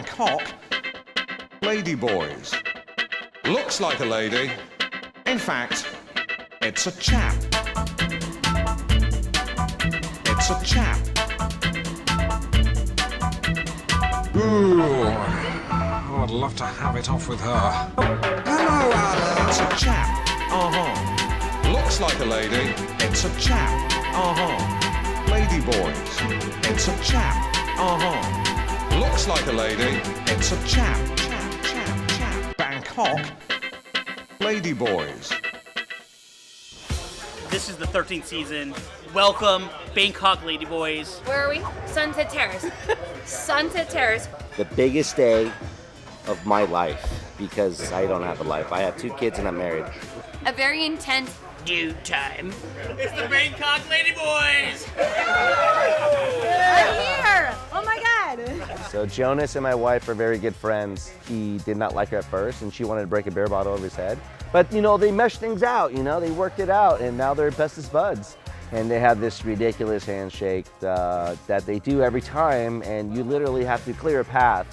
Bangkok Ladyboys. Looks like a lady. In fact, it's a chap. It's a chap. Ooh, I would love to have it off with her. Hello, Alan. It's a chap. Looks like a lady. It's a chap. Ladyboys. It's a chap. Looks like a lady. It's a chap. Bangkok Ladyboys. This is the 13th season. Welcome, Bangkok Ladyboys. Where are we? Sunset Terrace. Sunset Terrace. The biggest day of my life, because I don't have a life. I have 2 kids and I'm married. A very intense Dude time. It's the Bangkok Ladyboys! I'm here! Oh my God! So Jonas and my wife are very good friends. He did not like her at first, and she wanted to break a beer bottle over his head. But, you know, they meshed things out, you know, they worked it out, and now they're bestest buds. And they have this ridiculous handshake that they do every time, and you literally have to clear a path.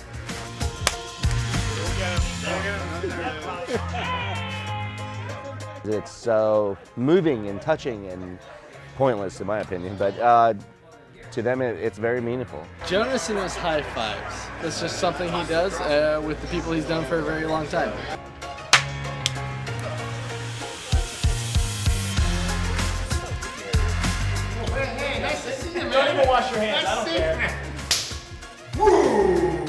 It's so moving and touching and pointless in my opinion, but to them it's very meaningful. Jonas and his high fives. That's just something he does with the people he's done for a very long time. Hey, nice to see you, man. Don't even wash your hands, I don't care. Woo!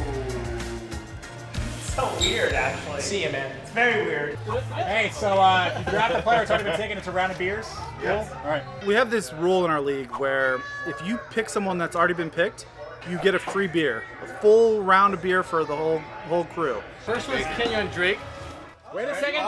It's so weird, actually. See you, man. It's very weird. Hey, so if you draft a player, it's already been taken. It's a round of beers. Cool? All right. We have this rule in our league where if you pick someone that's already been picked, you get a free beer. A full round of beer for the whole crew. First one's Kenyon Drake. Wait a second.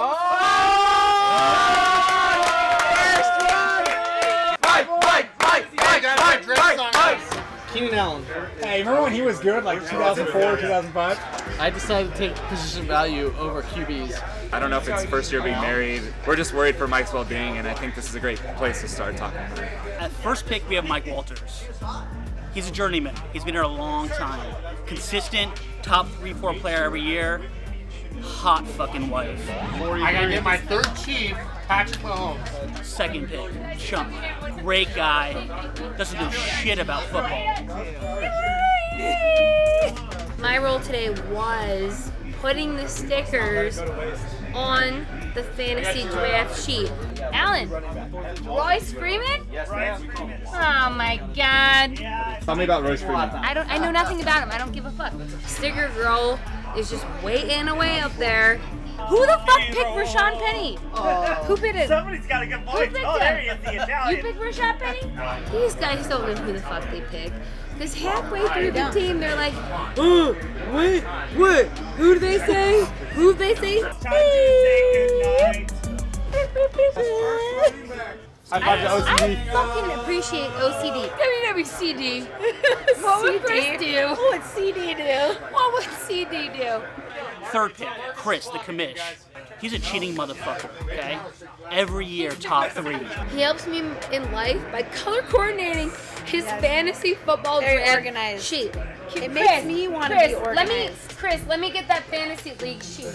Keenan Allen. Hey, remember when he was good, like 2004, 2005? I decided to take position value over QBs. I don't know if it's first year being married. We're just worried for Mike's well-being, and I think this is a great place to start talking about it. At first pick, we have Mike Walters. He's a journeyman. He's been here a long time. Consistent, top 3-4 player every year. Hot fucking wife. I gotta get my third chief, Patrick Mahomes. Second pick, Chunk. Great guy. Doesn't know shit about football. My role today was putting the stickers on the fantasy draft sheet. Alan, Royce Freeman? Yes, ma'am. Oh my God. Tell me about Royce Freeman. I know nothing about him. I don't give a fuck. Sticker girl is just waiting away up there. Who the fuck picked Rashawn Penny? Who picked it? Somebody's got a good voice. Who Oh, picked there him? he is, the Italian. You picked Rashawn Penny? These guys don't know who the fuck they picked. Because halfway through the team, they're like, oh, what? Who do they say? Who do they say? Time to say goodnight. I fucking appreciate OCD. WWCD. What would Chris do? What would CD do? What would CD do? Third pick, Chris, the commish. He's a cheating motherfucker, okay? Every year, top 3. He helps me in life by color coordinating his fantasy football draft organized. sheet. It makes me want to be organized. Chris, let me get that fantasy league sheet.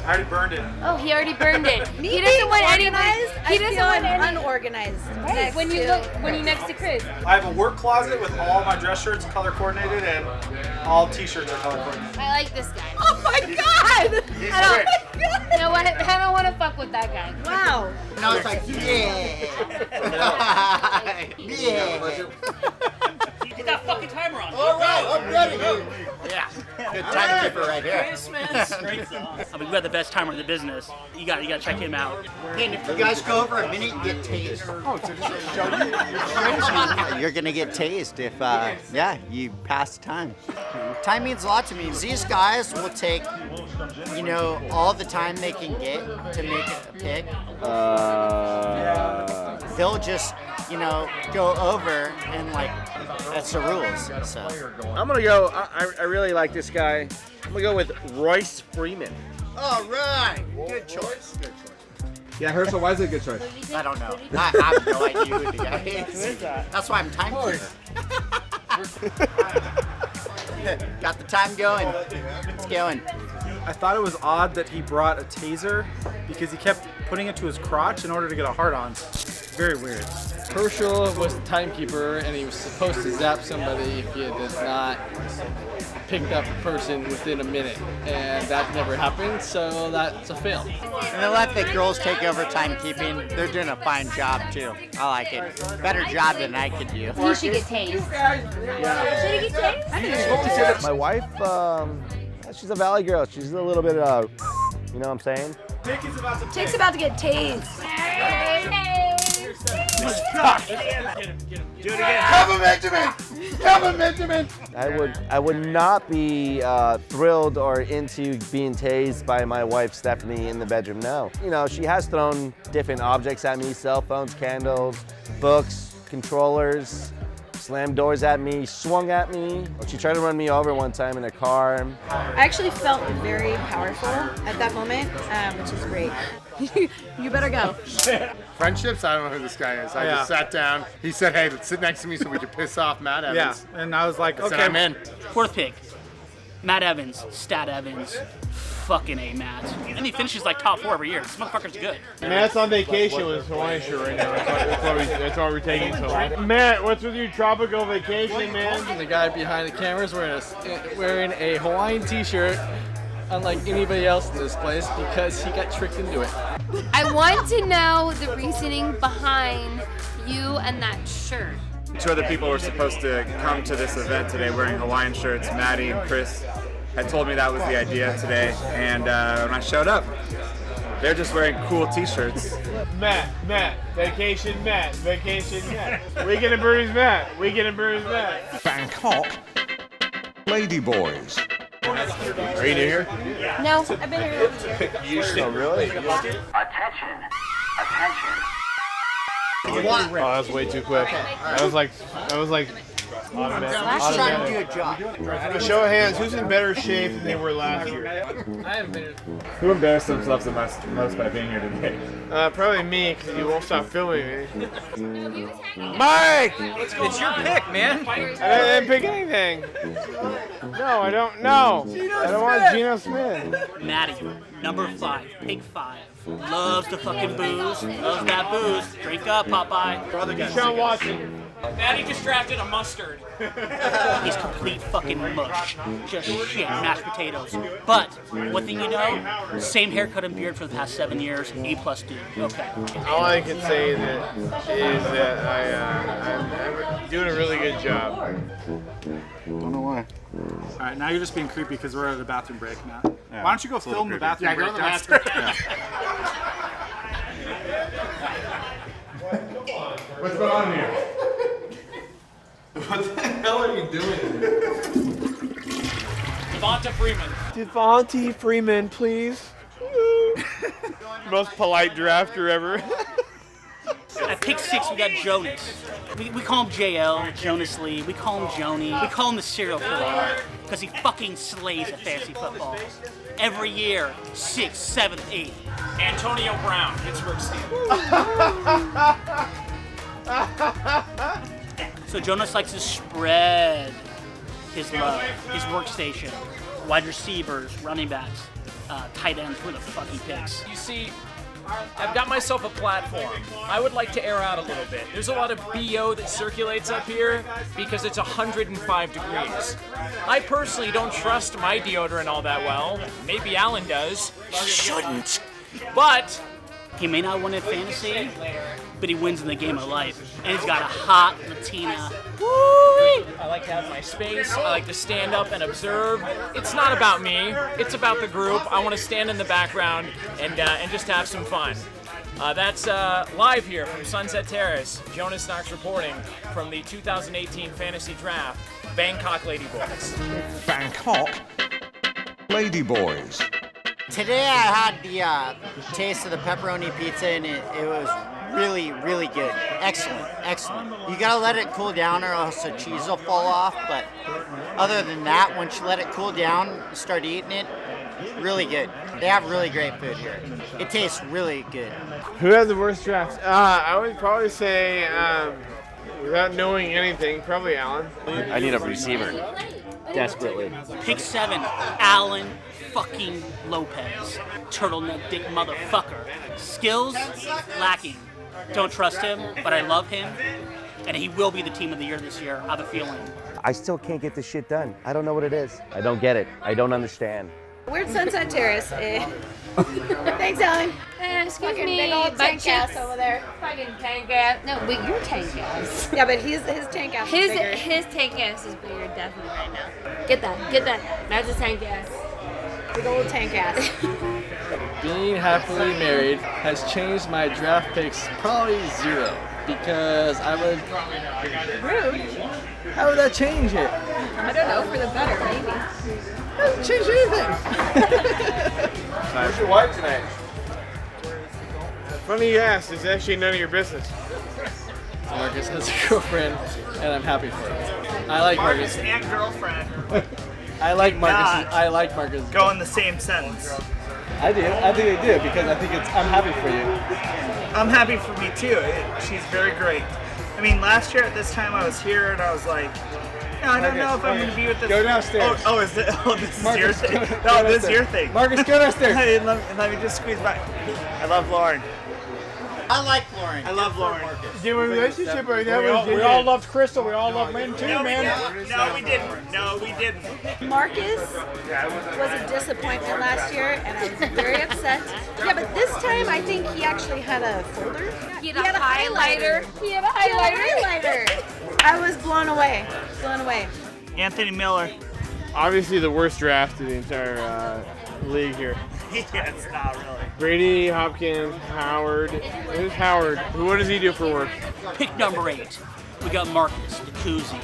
I already burned it. Oh, he already burned it. Me He doesn't want anybody. organized, He I doesn't feel want I'm any. unorganized. Right, next when you to- look, when you next to Chris. I have a work closet with all my dress shirts color coordinated and all t-shirts are color coordinated. I like this guy. Oh my God! You know what? I don't want to fuck with that guy. Wow. Now it's like, yeah. Get that fucking timer on. All right, I'm ready. Yeah. Good timekeeper right here. Christmas. Great song. I mean, we have the best timer in the business. You got to check him out. And if you guys go over a minute, you get tased. Oh, so just show you. You're gonna get tased if, you pass the time. Time means a lot to me. These guys will take, all the time they can get to make a pick. They'll just, go over and that's the rules. So I'm gonna go. I really like this guy. I'm gonna go with Royce Freeman. all right, good choice. Yeah, Herschel, why is it a good choice? I don't know. I have no idea who the guy is. That's why I'm timekeeper. Got the time going. It's going. I thought it was odd that he brought a taser because he kept putting it to his crotch in order to get a hard on. Very weird. Herschel was the timekeeper, and he was supposed to zap somebody if he did not pick up a person within a minute, and that never happened, so that's a fail. And they let the girls take over timekeeping. They're doing a fine job too. I like it. Better job than I could do. He should get tased. Yeah. Should he get tased? My wife, she's a valley girl. She's a little bit, you know what I'm saying? Chick's about to get tased. Do it again. Come on, Benjamin! Come on, Benjamin! I would not be thrilled or into being tased by my wife Stephanie in the bedroom. No, you know, she has thrown different objects at me: cell phones, candles, books, controllers, slammed doors at me, swung at me. She tried to run me over one time in a car. I actually felt very powerful at that moment, which is great. You better go. Friendships? I don't know who this guy is. I just sat down. He said, hey, let's sit next to me so we can piss off Matt Evans. Yeah, and I was like, I okay. said, I'm in. Fourth pick, Matt Evans, Stat Evans. Fucking A, Matt. And he finishes like top 4 every year. This motherfucker's good. Matt's on vacation with his Hawaiian shirt right now. That's why we're taking so long. Matt, what's with your tropical vacation, man? The guy behind the camera is wearing a Hawaiian t-shirt, unlike anybody else in this place, because he got tricked into it. I want to know the reasoning behind you and that shirt. 2 other people were supposed to come to this event today wearing Hawaiian shirts. Maddie and Chris had told me that was the idea today, and when I showed up, they're just wearing cool t-shirts. Matt, vacation, Matt. Weekend at Bernie's, Matt. Weekend at Bernie's, Matt. Bangkok Ladyboys. Are you new here? No, I've been here. You should. Really? Attention. Oh, that was way too quick. That was like automatic. I'm trying to do a job. Show of hands, who's in better shape than they were last year? I haven't been. Who embarrassed themselves the most by being here today? Probably me, because you won't stop filming me. Mike! It's your pick, man. I didn't pick anything. No, I don't know. I don't want Geno Smith. Maddie, number 5, pick 5. Loves the fucking booze. Loves that booze. Drink up, Popeye. Sean Watson. Maddie just drafted a mustard. He's complete fucking mush. Just shit, mashed potatoes. But, one thing you know, same haircut and beard for the past 7 years, A+ dude. Okay. All I can say is that I'm doing a really good job. Don't know why. All right, now you're just being creepy because we're at a bathroom break now. Yeah, why don't you go film the bathroom Yeah, break go to the bathroom. What's going on here? What the hell are you doing? Devonta Freeman. Devonta Freeman, please. Most polite drafter ever. At pick 6, we got Jonas. We call him JL, Jonas Lee. We call him Joni. We call him the serial killer because he fucking slays at fantasy football. Every year, 6th, 7th, 8th. Antonio Brown, Pittsburgh Steelers. So Jonas likes to spread his love, his workstation, wide receivers, running backs, tight ends, who the fuck he picks. You see, I've got myself a platform. I would like to air out a little bit. There's a lot of BO that circulates up here because it's 105 degrees. I personally don't trust my deodorant all that well. Maybe Alan does. Shouldn't. But he may not win in fantasy, but he wins in the game of life. And he's got a hot Latina. Woo! I like to have my space. I like to stand up and observe. It's not about me. It's about the group. I want to stand in the background and just have some fun. That's live here from Sunset Terrace. Jonas Knox reporting from the 2018 Fantasy Draft, Bangkok Ladyboys. Bangkok Ladyboys. Today I had the taste of the pepperoni pizza, and it was really, really good. Excellent, excellent. You gotta let it cool down or else the cheese will fall off, but other than that, once you let it cool down, start eating it, really good. They have really great food here. It tastes really good. Who had the worst draft? I would probably say, without knowing anything, probably Alan. I need a receiver. Desperately. Pick 7, Alan fucking Lopez. Turtleneck dick motherfucker. Skills, lacking. Don't trust him, but I love him. And he will be the team of the year this year, I have a feeling. I still can't get this shit done. I don't know what it is. I don't get it. I don't understand. Weird Sunset Terrace. Thanks, Alan. Excuse Fucking me, big old butt tank ass cheeks. over there. Fucking tank ass. No, but your tank ass. Yeah, but his tank ass is bigger. His tank ass is bigger, definitely right now. Get that. That's a tank ass. Big old tank ass. Being happily married has changed my draft picks probably 0 because I would. Rude. How would that change it? I don't know, for the better, maybe. Doesn't change anything. Where's your wife tonight? Funny you asked. It's actually none of your business. Marcus has a girlfriend, and I'm happy for it. I like Marcus. And girlfriend. I like Marcus. God. I like Marcus. Go in the same sentence. I do. I think they do because I think I'm happy for you. I'm happy for me too. She's very great. I mean, last year at this time I was here and I was like, no, I don't know if I'm going to be with this. Go downstairs. This is your thing. Go No, this is downstairs. your thing. Marcus, go downstairs. let me just squeeze back. I love Lauren. I like Lauren. I love Lauren. Do a relationship or that We all loved Crystal. We all loved Lynn too, man. No, we didn't. No, we didn't. Marcus was a disappointment last year, and I was very upset. Yeah, but this time I think he actually had a folder. He had a highlighter. He had a highlighter. I was blown away. Blown away. Anthony Miller. Obviously the worst draft in the entire league here. Yeah, it's not really. Brady, Hopkins, Howard. Who's Howard? What does he do for work? Pick number 8. We got Marcus, the koozie.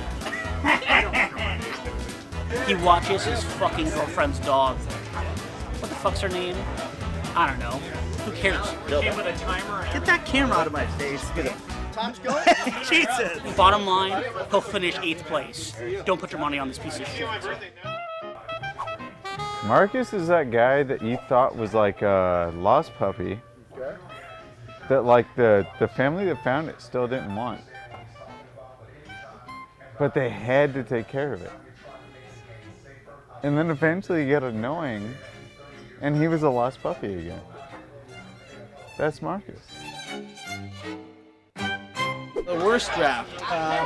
He watches his fucking girlfriend's dog. What the fuck's her name? I don't know. Who cares? Came with a timer. Get that camera out of my face. Time's going. Jesus. Bottom line, he'll finish 8th place. Don't put your money on this piece of shit. Marcus is that guy that you thought was like a lost puppy that like the family that found it still didn't want. But they had to take care of it. And then eventually you get annoying and he was a lost puppy again. That's Marcus. The worst draft,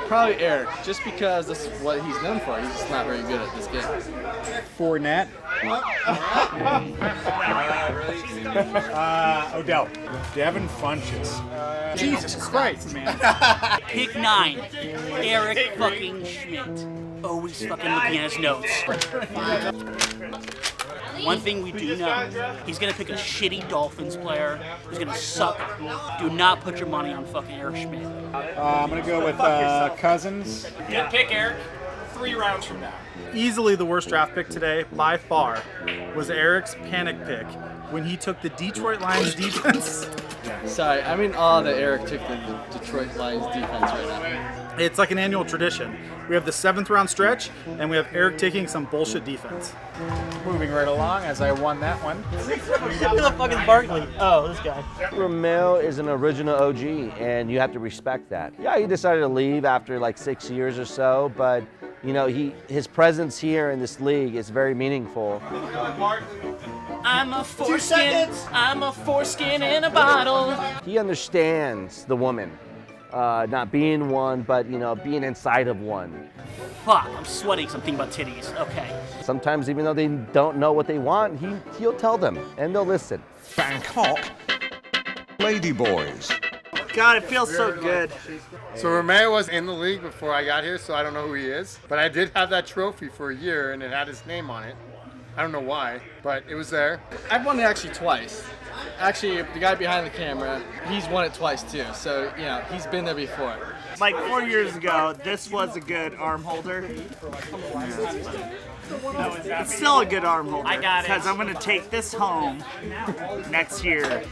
probably Eric, just because this is what he's known for. He's just not very good at this game. Fournette. Odell. Devin Funches. Jesus Christ, man. Pick 9. Eric fucking Schmidt. Always fucking looking at his notes. One thing we do know, he's gonna pick a shitty Dolphins player who's gonna suck. Do not put your money on fucking Eric Schmidt. I'm going to go with Cousins. Good pick, Eric. 3 rounds from now. Easily the worst draft pick today, by far, was Eric's panic pick when he took the Detroit Lions defense. Sorry, I'm in awe that Eric took the Detroit Lions defense right now. It's like an annual tradition. We have the 7th round stretch, and we have Eric taking some bullshit defense. Moving right along as I won that one. Who the fuck is Barkley? Oh, this guy. Ramel is an original OG, and you have to respect that. Yeah, he decided to leave after like 6 years or so, but you know, his presence here in this league is very meaningful. I'm a foreskin. I'm a foreskin in a bottle. He understands the woman, not being one, but you know, being inside of one. Fuck, I'm sweating something about titties. Okay. Sometimes, even though they don't know what they want, he'll tell them, and they'll listen. Bangkok Ladyboys. God, it feels so good. So Romeo was in the league before I got here, so I don't know who he is. But I did have that trophy for a year, and it had his name on it. I don't know why, but it was there. I've won it actually twice. Actually, the guy behind the camera, he's won it twice too. So, you know, he's been there before. Like 4 years ago, this was a good arm holder. It's still a good arm holder. I got it. Because I'm going to take this home next year.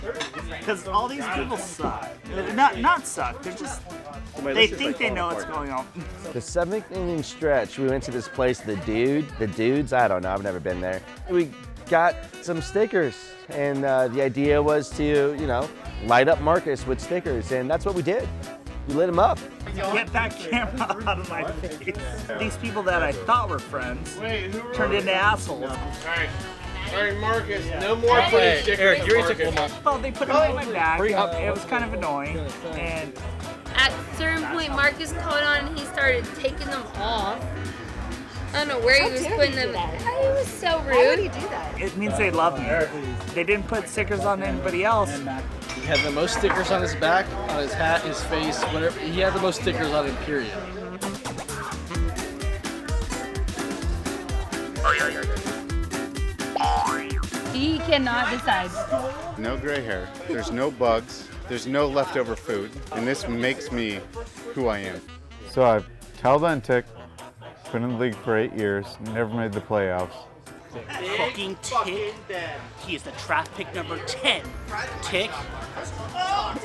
Because all these people suck. Not suck. They're just, they think they know what's going on. The 7th inning stretch, we went to this place, the Dudes, I don't know, I've never been there. We got some stickers, and the idea was to, you know, light up Marcus with stickers, and that's what we did. You lit him up. Get that camera out of my face. These people that I thought were friends turned into assholes. All right, Marcus, no more putting stickers. Eric, you're gonna take one more. Well, they put them on my back. It was kind of annoying. And At a certain point, Marcus caught on and he started taking them off. I don't know where he was putting them. He was so rude. Why would he do that? it means they love me. They didn't put stickers on anybody else. He had the most stickers on his back, on his hat, his face, whatever. He had the most stickers on him, period. He cannot decide. No gray hair. There's no bugs. There's no leftover food. And this makes me who I am. So I've Talbot Tick, been in the league for 8 years, never made the playoffs. Fucking Tick. He is the draft pick number 10. Tick,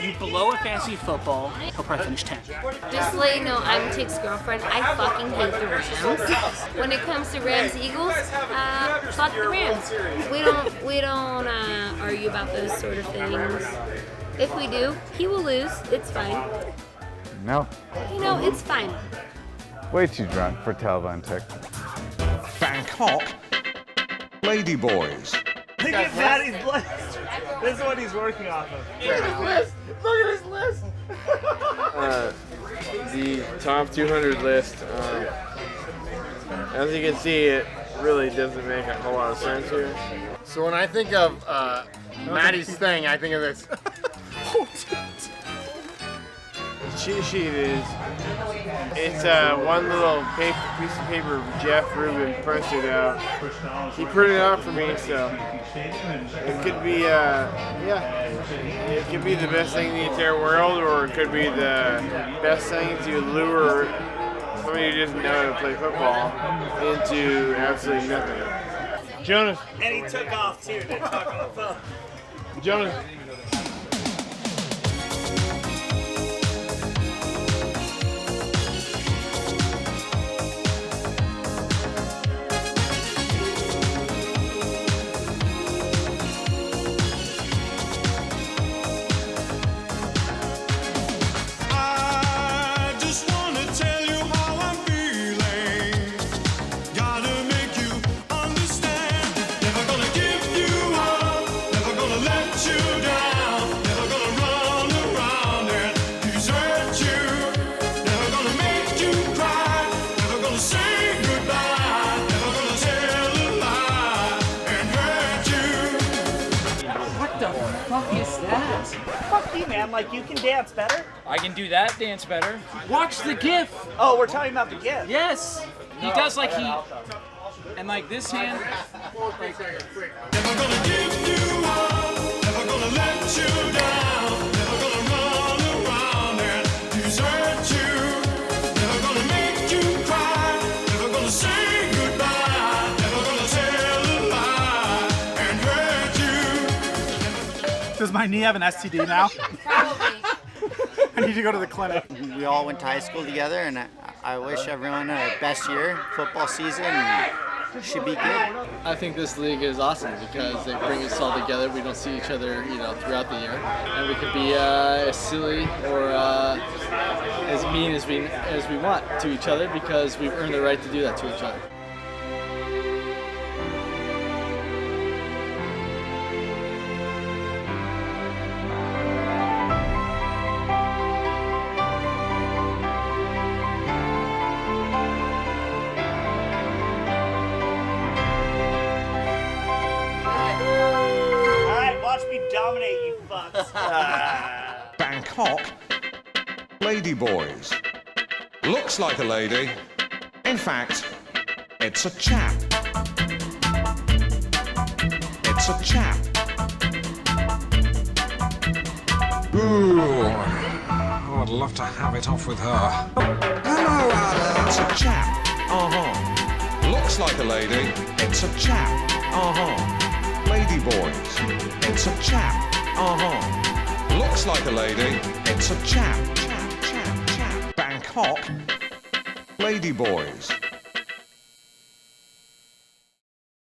you blow a fantasy football, he'll probably finish 10. Just to let you know, I'm Tick's girlfriend. I fucking hate the Rams. When it comes to Rams Eagles, fuck the Rams. We don't argue about those sort of things. If we do, he will lose. It's fine. No. You know, it's fine. Way too drunk for Talbot Tick. Bangkok Ladyboys. Look at Maddie's list. This is what he's working off of. Look at his list. Look at his list. The top 200 list. As you can see, it really doesn't make a whole lot of sense here. So when I think of Maddie's thing, I think of this. The cheat sheet is, it's one little piece of paper Jeff Rubin printed out. He printed it out for me, so it could be, it could be the best thing in the entire world, or it could be the best thing to lure somebody who doesn't know how to play football into absolutely nothing. Jonas. And he took off too to talk on the phone. Jonas. Fuck you, man. Like, you can dance better? I can do that dance better. Watch the GIF. Oh, we're talking about the GIF. Yes. He does like he, and like this hand. Does my knee have an STD now? Probably. I need to go to the clinic. We all went to high school together, and I wish everyone a best year, football season, and should be good. I think this league is awesome because they bring us all together. We don't see each other, throughout the year, and we can be as silly or as mean as we want to each other because we've earned the right to do that to each other. Dominate, you fucks. Bangkok Ladyboys. Looks like a lady. In fact, it's a chap. It's a chap. Ooh, I would love to have it off with her. Hello, Alan. It's a chap. Uh-huh. Looks like a lady. It's a chap. Uh-huh. Ladyboys. It's a chap. Uh-huh. Looks like a lady. It's a chap. Chap, chap, chap. Bangkok Ladyboys.